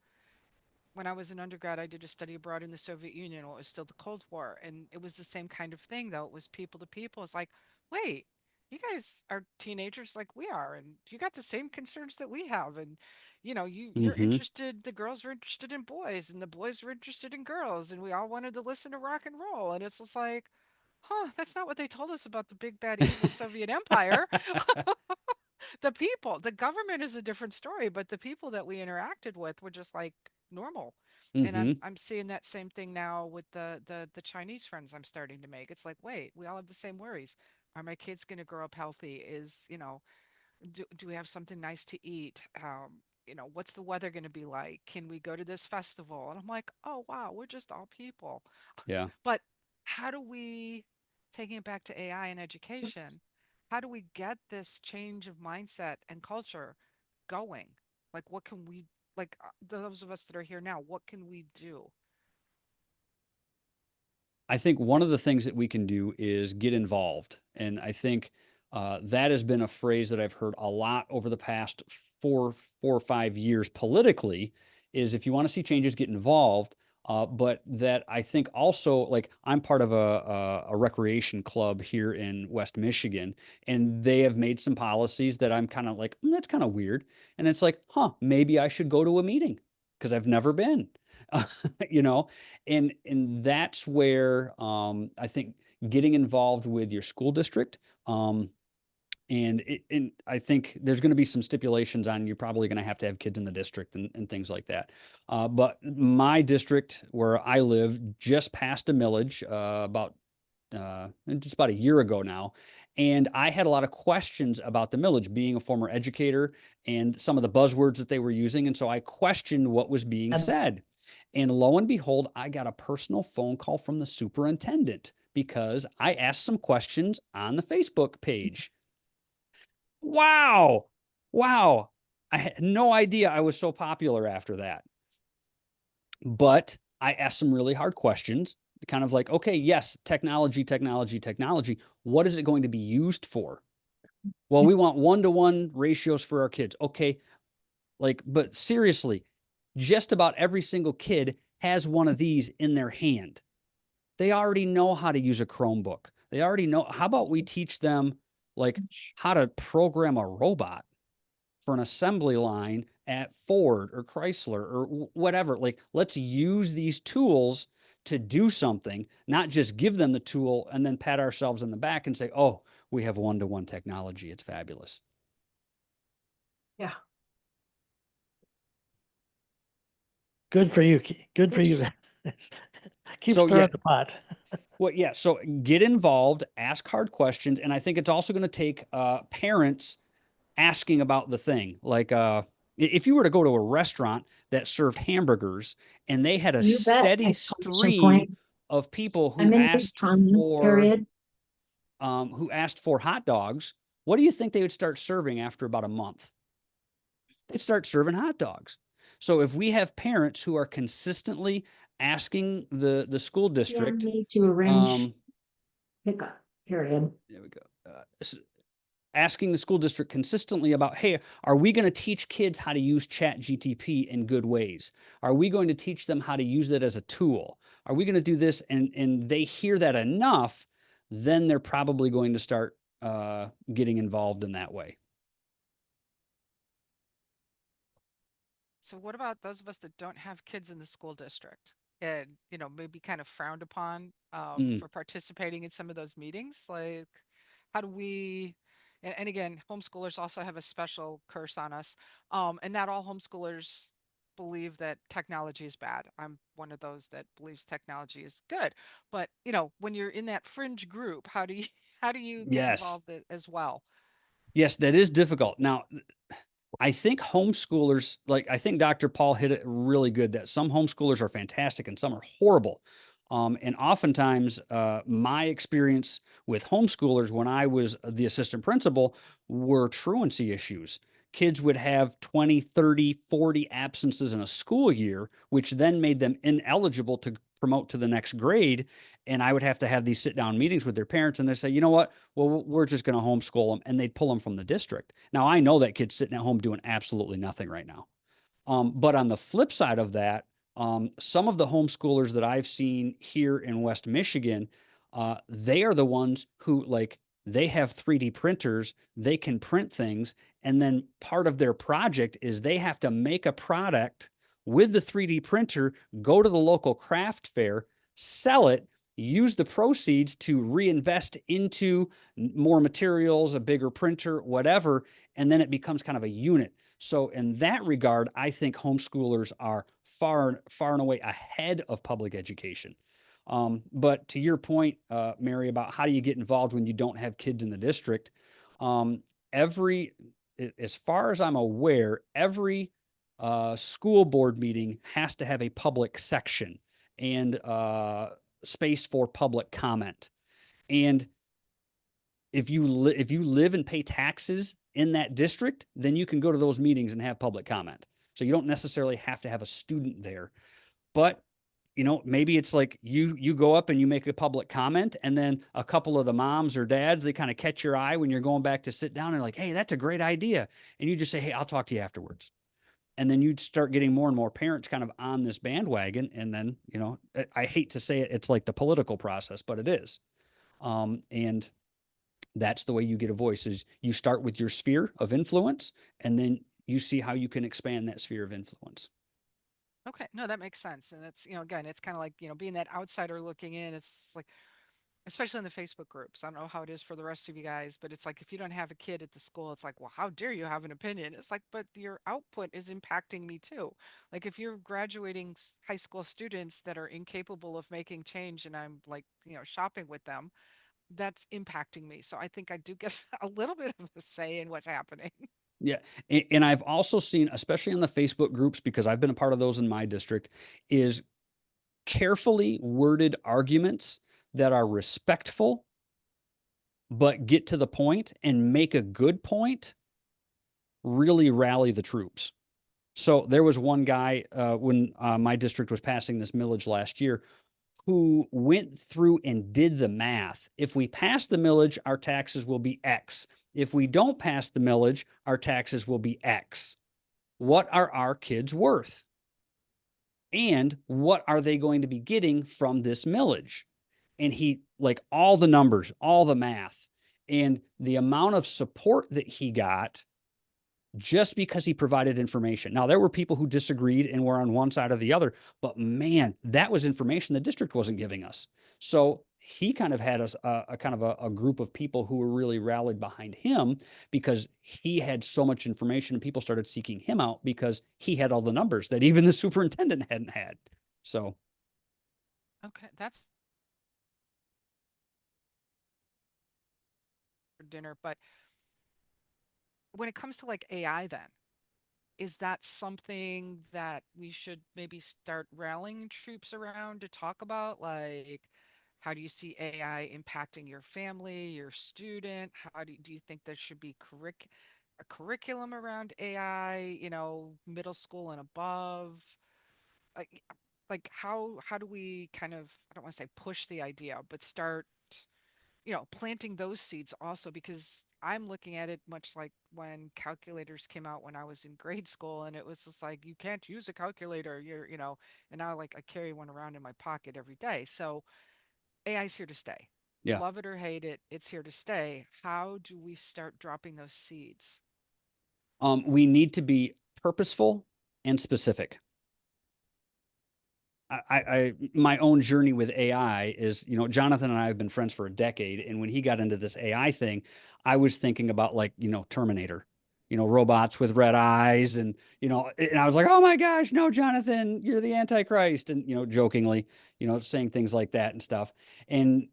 when I was an undergrad, I did a study abroad in the Soviet Union. Well, it was still the Cold War, and it was the same kind of thing, though. It was people to people. It's like, wait, you guys are teenagers like we are, and you got the same concerns that we have, and you're Mm-hmm. interested. The girls are interested in boys, and the boys were interested in girls, and we all wanted to listen to rock and roll, and it's just like, huh, that's not what they told us about the big bad evil Soviet Empire. The people, the government is a different story, but the people that we interacted with were just like normal. And Mm-hmm. I'm seeing that same thing now with the Chinese friends I'm starting to make. It's like, wait, we all have the same worries. Are my kids going to grow up healthy? Do we have something nice to eat? What's the weather going to be like? Can we go to this festival? And I'm like, oh wow, we're just all people. Yeah. But how do we, taking it back to AI and education, how do we get this change of mindset and culture going? Like, what can we, like, those of us that are here now, what can we do? I think one of the things that we can do is get involved. And I think that has been a phrase that I've heard a lot over the past 4 or 5 years politically is if you want to see changes, get involved. But that I think also, like I'm part of a recreation club here in West Michigan, and they have made some policies that I'm kind of like, that's kind of weird. And it's like, maybe I should go to a meeting because I've never been. you know, and that's where I think getting involved with your school district. And I think there's going to be some stipulations on you're probably going to have kids in the district and things like that. But my district where I live just passed a millage just about a year ago now. And I had a lot of questions about the millage, being a former educator and some of the buzzwords that they were using. And so I questioned what was being And said. And lo and behold, I got a personal phone call from the superintendent because I asked some questions on the Facebook page. Wow. Wow. I had no idea I was so popular after that. But I asked some really hard questions, kind of like, okay, yes, technology, technology, technology. What is it going to be used for? Well, we want 1-to-1 ratios for our kids. Okay, but seriously, just about every single kid has one of these in their hand. They already know how to use a Chromebook. They already know. How about we teach them like how to program a robot for an assembly line at Ford or Chrysler or whatever? Like, let's use these tools to do something, not just give them the tool and then pat ourselves in the back and say, oh, we have 1-to-1 technology. It's fabulous. Yeah. good for you. Good for you. Keep So, yeah, stirring the pot. Well, yeah. So get involved, ask hard questions, and I think it's also going to take parents asking about the thing. Like, if you were to go to a restaurant that served hamburgers and they had a You bet! steady Exclamation stream point. of people I'm in mid-comments period. who asked for hot dogs, what do you think they would start serving after about a month? They'd start serving hot dogs. So if we have parents who are consistently asking the school Yeah, district, need to arrange um, pickup period. there we go. Asking the school district consistently about, hey, are we going to teach kids how to use ChatGPT in good ways? Are we going to teach them how to use it as a tool? Are we going to do this? And they hear that enough, then they're probably going to start getting involved in that way. So what about those of us that don't have kids in the school district and, maybe kind of frowned upon Mm, for participating in some of those meetings? Like, how do we, and again, homeschoolers also have a special curse on us. And not all homeschoolers believe that technology is bad. I'm one of those that believes technology is good. But, when you're in that fringe group, how do you how do you get yes. involved as well? Yes, that is difficult. Now, I think homeschoolers, like I think Dr. Paul hit it really good that some homeschoolers are fantastic and some are horrible. And oftentimes, my experience with homeschoolers when I was the assistant principal were truancy issues. Kids would have 20, 30, 40 absences in a school year, which then made them ineligible to promote to the next grade. And I would have to have these sit down meetings with their parents, and they say, you know what? Well, we're just going to homeschool them, and they'd pull them from the district. Now, I know that kid's sitting at home doing absolutely nothing right now. But on the flip side of that, some of the homeschoolers that I've seen here in West Michigan, they are the ones who like they have 3D printers, they can print things, and then part of their project is they have to make a product with the 3D printer, go to the local craft fair, sell it, use the proceeds to reinvest into more materials, a bigger printer, whatever, and then it becomes kind of a unit. So in that regard, I think homeschoolers are far, far and away ahead of public education. But to your point, Mary, about how do you get involved when you don't have kids in the district? Um, every, as far as I'm aware, every school board meeting has to have a public section and space for public comment. And if you live and pay taxes in that district, then you can go to those meetings and have public comment. So you don't necessarily have to have a student there. But maybe it's like you go up and you make a public comment, and then a couple of the moms or dads, they kind of catch your eye when you're going back to sit down and like, hey, that's a great idea. And you just say, hey, I'll talk to you afterwards. And then you'd start getting more and more parents kind of on this bandwagon. And then, I hate to say it, it's like the political process, but it is. And that's the way you get a voice is you start with your sphere of influence, and then you see how you can expand that sphere of influence. Okay, no, that makes sense. And it's, again, it's kind of like, being that outsider looking in. It's like, especially in the Facebook groups. I don't know how it is for the rest of you guys, but it's like if you don't have a kid at the school, it's like, well, how dare you have an opinion? It's like, but your output is impacting me too. Like if you're graduating high school students that are incapable of making change and I'm like, shopping with them, that's impacting me. So I think I do get a little bit of a say in what's happening. Yeah. And I've also seen, especially on the Facebook groups, because I've been a part of those in my district, is carefully worded arguments that are respectful, but get to the point and make a good point, really rally the troops. So there was one guy when my district was passing this millage last year who went through and did the math. If we pass the millage, our taxes will be X. If we don't pass the millage, our taxes will be X. What are our kids worth? And what are they going to be getting from this millage? And he, like all the numbers, all the math, and the amount of support that he got just because he provided information. Now, there were people who disagreed and were on one side or the other, but man, that was information the district wasn't giving us. So he kind of had a kind of a group of people who were really rallied behind him because he had so much information, and people started seeking him out because he had all the numbers that even the superintendent hadn't had. So Okay, that's dinner. But when it comes to like AI, then is that something that we should maybe start rallying troops around to talk about? Like, how do you see AI impacting your family, your student? How do you think there should be a curriculum around AI, middle school and above? Like, how do we kind of, I don't want to say push the idea, but start planting those seeds also, because I'm looking at it much like when calculators came out when I was in grade school, and it was just like, you can't use a calculator, and now like I carry one around in my pocket every day. So AI's here to stay. Yeah. Love it or hate it, it's here to stay. How do we start dropping those seeds? We need to be purposeful and specific. My own journey with AI is, Jonathan and I have been friends for a decade. And when he got into this AI thing, I was thinking about like, Terminator, robots with red eyes. And I was like, oh my gosh, no, Jonathan, you're the Antichrist. And, jokingly, saying things like that and stuff. And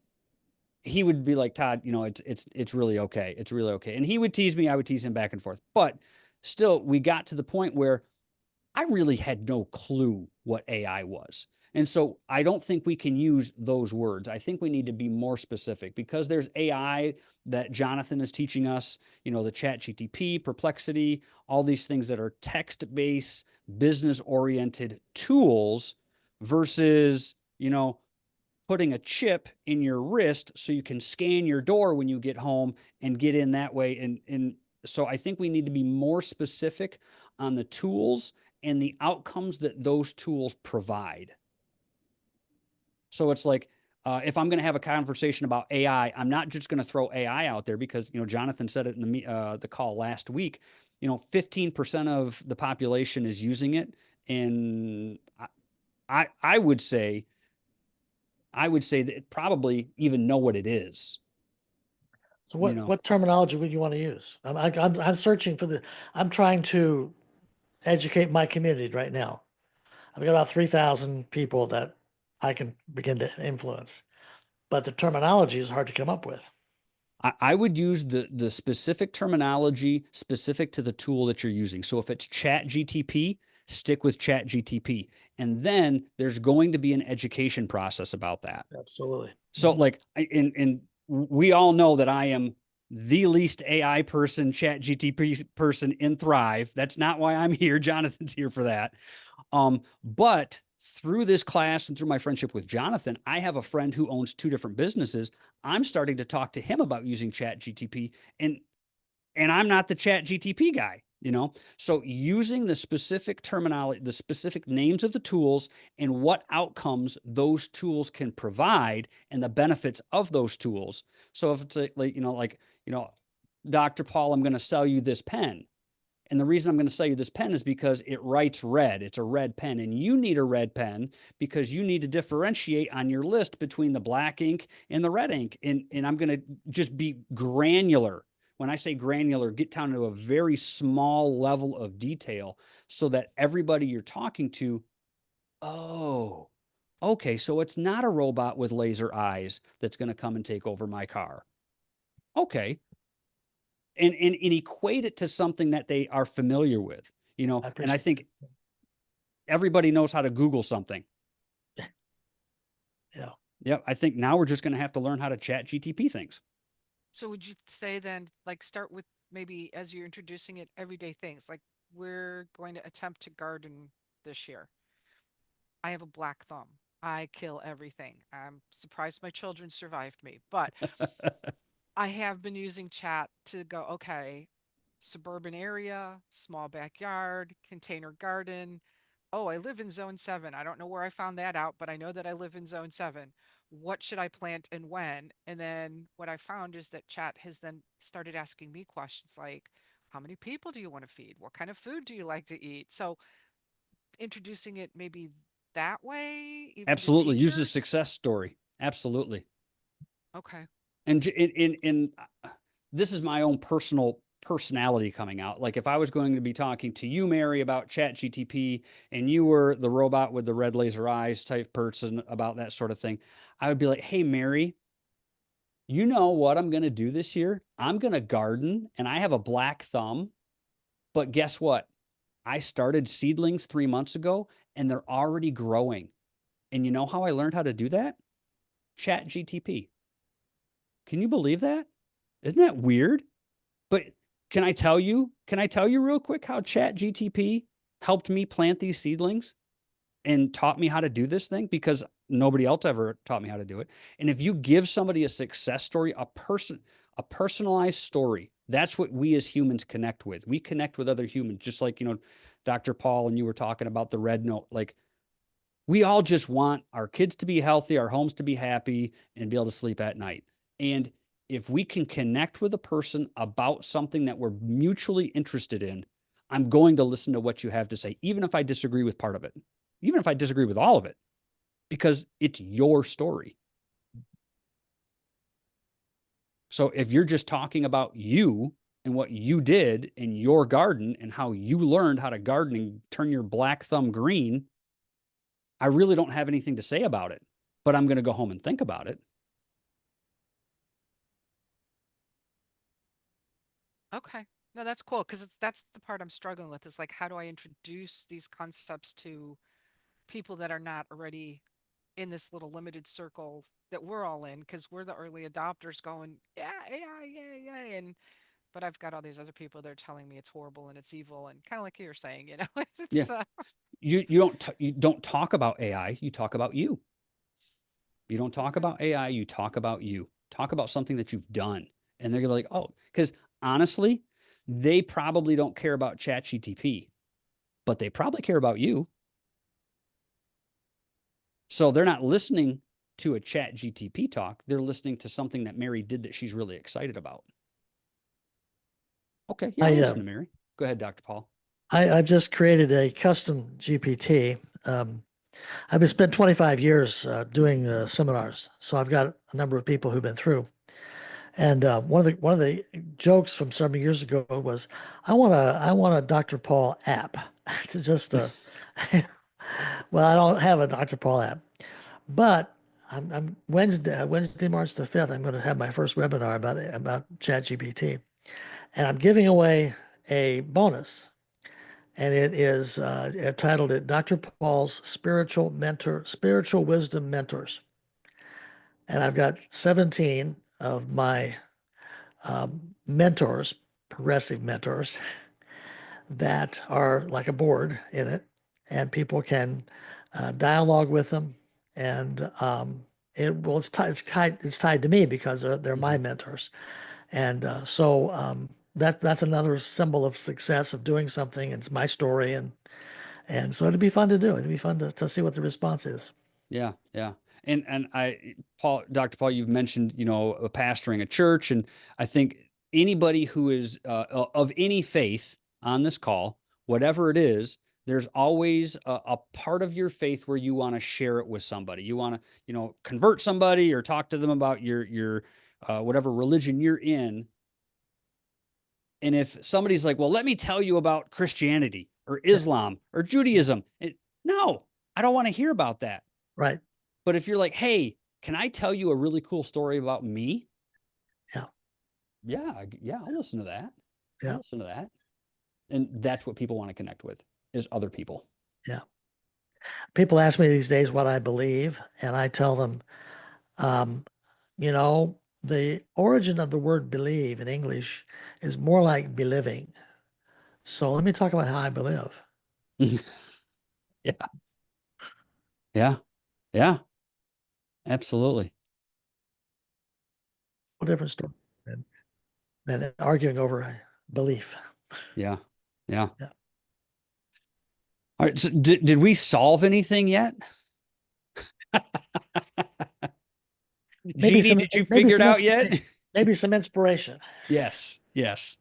he would be like, Todd, it's really okay. It's really okay. And he would tease me. I would tease him back and forth. But still, we got to the point where I really had no clue what AI was. And so I don't think we can use those words. I think we need to be more specific, because there's AI that Jonathan is teaching us, the ChatGPT, Perplexity, all these things that are text-based, business-oriented tools versus, putting a chip in your wrist so you can scan your door when you get home and get in that way. And so I think we need to be more specific on the tools and the outcomes that those tools provide. So it's like, if I'm going to have a conversation about AI, I'm not just going to throw AI out there because, Jonathan said it in the call last week, 15% of the population is using it. And I would say that probably even know what it is. So what terminology would you want to use? I'm searching for I'm trying to educate my community right now. I've got about 3,000 people that I can begin to influence, but the terminology is hard to come up with. I would use the specific terminology specific to the tool that you're using. So if it's ChatGPT, stick with ChatGPT. And then there's going to be an education process about that. Absolutely. So like, and we all know that I am the least AI person, ChatGPT person in Thrive. That's not why I'm here. Jonathan's here for that. But through this class and through my friendship with Jonathan, I have a friend who owns 2 different businesses. I'm starting to talk to him about using ChatGPT, and I'm not the ChatGPT guy, So using the specific terminology, the specific names of the tools and what outcomes those tools can provide and the benefits of those tools. So if it's Dr. Paul, I'm going to sell you this pen. And the reason I'm going to sell you this pen is because it writes red. It's a red pen. And you need a red pen because you need to differentiate on your list between the black ink and the red ink. And I'm going to just be granular. When I say granular, get down to a very small level of detail so that everybody you're talking to, oh, okay, so it's not a robot with laser eyes that's going to come and take over my car. Okay, and equate it to something that they are familiar with, and I think everybody knows how to Google something. Yeah. Yep. I think now we're just going to have to learn how to ChatGPT things. So would you say then, like, start with maybe as you're introducing it, everyday things, like we're going to attempt to garden this year. I have a black thumb. I kill everything. I'm surprised my children survived me, but I have been using chat to go, okay, suburban area, small backyard, container garden. Oh, I live in zone 7. I don't know where I found that out, but I know that I live in zone 7. What should I plant and when? And then what I found is that chat has then started asking me questions like, how many people do you want to feed? What kind of food do you like to eat? So introducing it maybe that way, even to Absolutely. Use a teachers. success story. Absolutely. Okay. And this is my own personality coming out. Like if I was going to be talking to you, Mary, about ChatGPT, and you were the robot with the red laser eyes type person about that sort of thing, I would be like, hey, Mary, you know what I'm going to do this year? I'm going to garden, and I have a black thumb, but guess what? I started seedlings 3 months ago and they're already growing. And you know how I learned how to do that? ChatGPT. Can you believe that? Isn't that weird? But can I tell you real quick how ChatGPT helped me plant these seedlings and taught me how to do this thing? Because nobody else ever taught me how to do it. And if you give somebody a success story, a personalized story, that's what we as humans connect with. We connect with other humans, just like, Dr. Paul, and you were talking about the red note. Like, we all just want our kids to be healthy, our homes to be happy, and be able to sleep at night. And if we can connect with a person about something that we're mutually interested in, I'm going to listen to what you have to say, even if I disagree with part of it, even if I disagree with all of it, because it's your story. So if you're just talking about you and what you did in your garden and how you learned how to garden and turn your black thumb green, I really don't have anything to say about it, but I'm going to go home and think about it. Okay. No, that's cool because that's the part I'm struggling with is like, how do I introduce these concepts to people that are not already in this little limited circle that we're all in? Because we're the early adopters going, yeah, AI, yeah, yeah. But I've got all these other people that are telling me it's horrible and it's evil and kind of like you're saying, Yeah. it's You don't talk about AI, you talk about you. You don't talk okay. about AI, you talk about you. Talk about something that you've done. And they're going to be like, oh, because honestly, they probably don't care about ChatGPT, but they probably care about you. So they're not listening to a ChatGPT talk. They're listening to something that Mary did that she's really excited about. Okay. Yeah, I'll listen to Mary. Go ahead, Dr. Paul. I've just created a custom GPT. I've been spent 25 years doing seminars, so I've got a number of people who've been through. And one of the jokes from several years ago was, I want a Dr. Paul app to just well, I don't have a Dr. Paul app, but I'm Wednesday, March the 5th. I'm going to have my first webinar about ChatGPT, and I'm giving away a bonus. And it is I've titled it Dr. Paul's Spiritual Wisdom Mentors. And I've got 17 of my mentors, progressive mentors, that are like a board in it, and people can dialogue with them. And it's tied to me because they're my mentors. And that's another symbol of success of doing something. It's my story, and so it'd be fun to do. It'd be fun to see what the response is. Yeah, yeah. And Dr. Paul, you've mentioned, pastoring a church, and I think anybody who is of any faith on this call, whatever it is, there's always a part of your faith where you want to share it with somebody. You want to, convert somebody or talk to them about your whatever religion you're in. And if somebody's like, well, let me tell you about Christianity or Islam or Judaism, no, I don't want to hear about that. Right. But if you're like, hey, can I tell you a really cool story about me? Yeah. Yeah, I'll listen to that. Yeah. I'll listen to that. And that's what people want to connect with, is other people. Yeah. People ask me these days what I believe, and I tell them, the origin of the word believe in English is more like beliving. So let me talk about how I believe. Yeah. Yeah. Yeah. Absolutely. A different story than arguing over a belief. Yeah. Yeah. Yeah. All right. So did we solve anything yet? Jeannie, did you figure it out yet? Maybe some inspiration. Yes. Yes.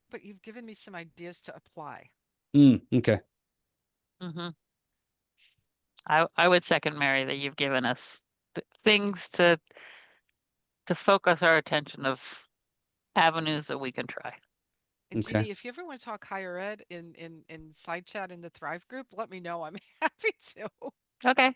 But you've given me some ideas to apply. Okay. Mm-hmm. I would second Mary that you've given us things to focus our attention of avenues that we can try. And Okay. Jeannie, if you ever want to talk higher ed in side chat in the Thrive group, let me know. I'm happy to. Okay.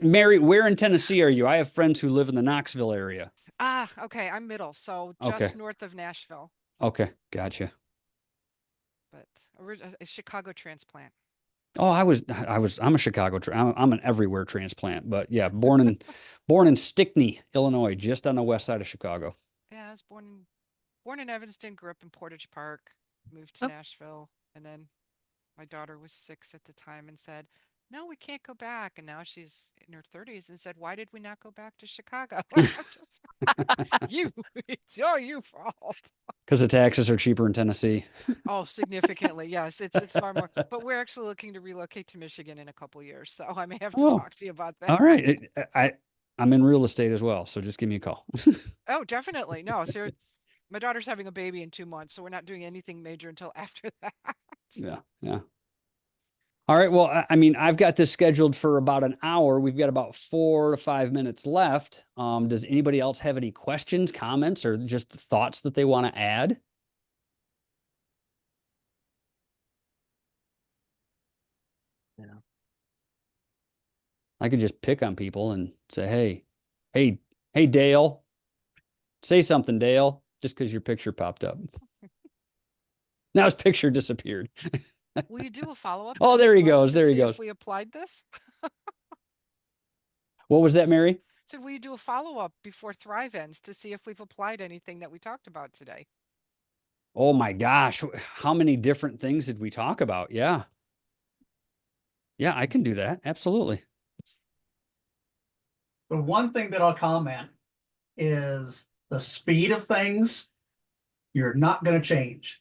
Mary, where in Tennessee are you? I have friends who live in the Knoxville area. Ah, okay. I'm middle, so Okay. just north of Nashville, Okay. Gotcha. but a Chicago transplant. Oh, I'm a Chicago, I'm an everywhere transplant, but yeah, born in Stickney, Illinois, just on the west side of Chicago. Yeah, I was born in Evanston, grew up in Portage Park, moved to Oh. Nashville, and then my daughter was 6 at the time and said, "No, we can't go back." And now she's in her 30s and said, "Why did we not go back to Chicago?" And I'm just you, it's all your fault. Because the taxes are cheaper in Tennessee. Oh, significantly. Yes, it's far more. But we're actually looking to relocate to Michigan in a couple years, so I may have to Oh, talk to you about all that. right. I'm in real estate as well, so just give me a call. Oh, definitely. No, so my daughter's having a baby in 2 months, so we're not doing anything major until after that. Yeah, yeah. All right. Well, I mean, I've got this scheduled for about an hour. We've got about 4 to 5 minutes left. Does anybody else have any questions, comments, or just thoughts that they want to add? Yeah. I could just pick on people and say, hey, hey, Dale, say something, Dale, just because your picture popped up. Now his picture disappeared. Will you do a follow-up in Oh, a there few he months goes. to There he see if goes. we applied this? What was that, Mary? So will you do a follow-up before Thrive ends to see if we've applied anything that we talked about today? Oh my gosh. How many different things did we talk about? Yeah. Yeah, I can do that. Absolutely. The one thing that I'll comment is the speed of things, you're not going to change.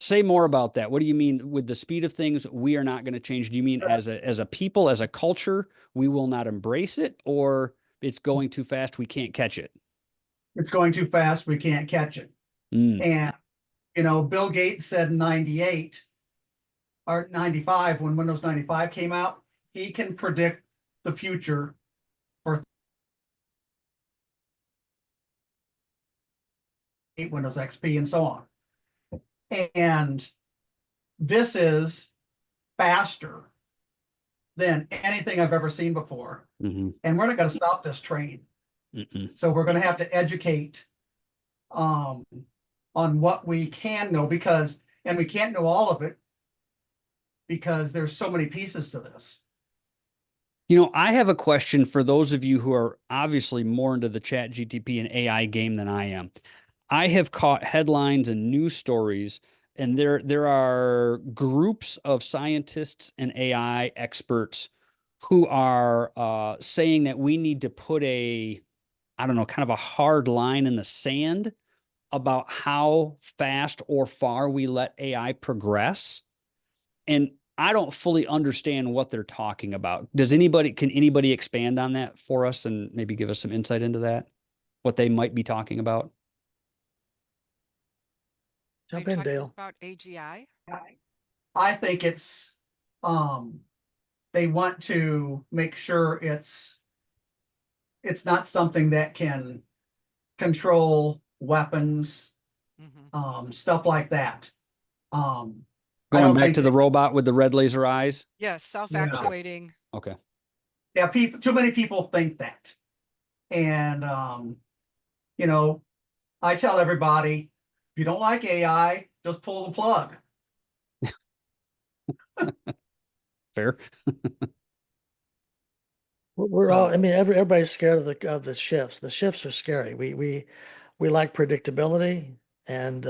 Say more about that. What do you mean with the speed of things? We are not going to change. Do you mean as a people, as a culture, we will not embrace it, or it's going too fast, we can't catch it? It's going too fast, we can't catch it. Mm. And, Bill Gates said in 98 or 95, when Windows 95 came out, he can predict the future for Windows XP and so on. And this is faster than anything I've ever seen before. Mm-hmm. And we're not going to stop this train. Mm-mm. So we're going to have to educate on what we can know, because, and we can't know all of it because there's so many pieces to this. I have a question for those of you who are obviously more into the ChatGPT and AI game than I am. I have caught headlines and news stories, and there are groups of scientists and AI experts who are saying that we need to put I don't know, kind of a hard line in the sand about how fast or far we let AI progress. And I don't fully understand what they're talking about. Can anybody expand on that for us and maybe give us some insight into that? What they might be talking about? Are you Jump in, talking Dale. about AGI? I think it's they want to make sure it's not something that can control weapons, stuff like that. I Going don't back think to the robot with the red laser eyes? Yes, Yeah. self-actuating. Okay. Yeah, too many people think that. And I tell everybody, if you don't like AI, just pull the plug. Fair. We're all, I So, mean, everybody's scared of the shifts. The shifts are scary. We like predictability. And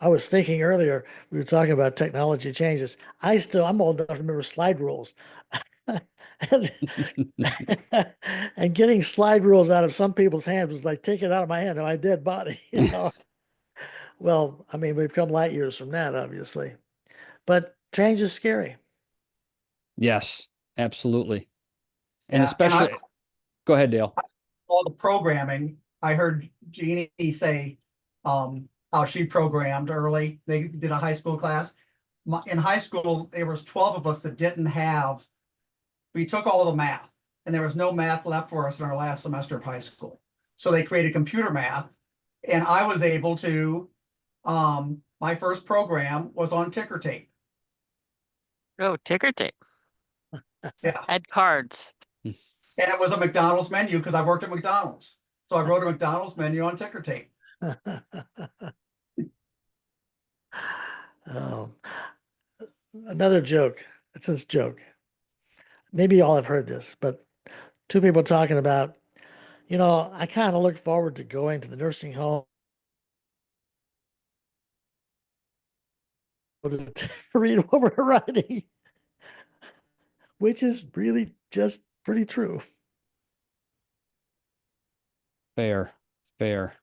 I was thinking earlier, we were talking about technology changes. I'm old enough to remember slide rules. and, and getting slide rules out of some people's hands was like taking it out of my hand and my dead body, Well, I mean, we've come light years from that, obviously. But change is scary. Yes, absolutely. And yeah, and especially, go ahead, Dale. all the programming, I heard Jeannie say how she programmed early. They did a high school class. In high school, there was 12 of us that didn't have, we took all the math, and there was no math left for us in our last semester of high school. So they created computer math, and I was able to, my first program was on ticker tape. Oh, ticker tape. Yeah. Add cards. And it was a McDonald's menu because I worked at McDonald's. So I wrote a McDonald's menu on ticker tape. Oh, another joke. It's a joke. Maybe you all have heard this, but two people talking about, I kind of look forward to going to the nursing home to read what we're writing, which is really just pretty true. Fair, fair.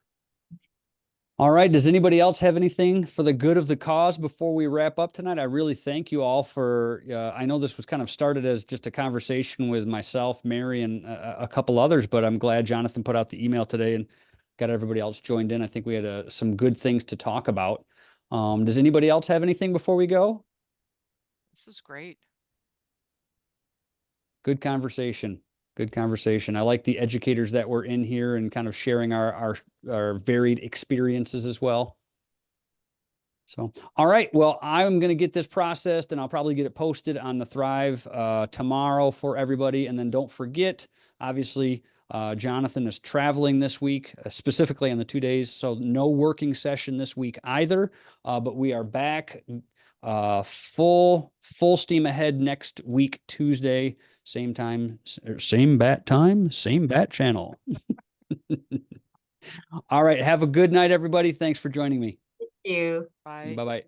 All right. Does anybody else have anything for the good of the cause before we wrap up tonight? I really thank you all for, I know this was kind of started as just a conversation with myself, Mary, and a couple others, but I'm glad Jonathan put out the email today and got everybody else joined in. I think we had some good things to talk about. Does anybody else have anything before we go? This is great. Good conversation. Good conversation. I like the educators that were in here and kind of sharing our varied experiences as well. So, all right. Well, I'm going to get this processed and I'll probably get it posted on the Thrive tomorrow for everybody. And then don't forget, obviously, Jonathan is traveling this week, specifically on the 2 days. So no working session this week either. But we are back full steam ahead next week, Tuesday, same time, same bat time, same bat channel. All right. Have a good night, everybody. Thanks for joining me. Thank you. Bye. Bye-bye.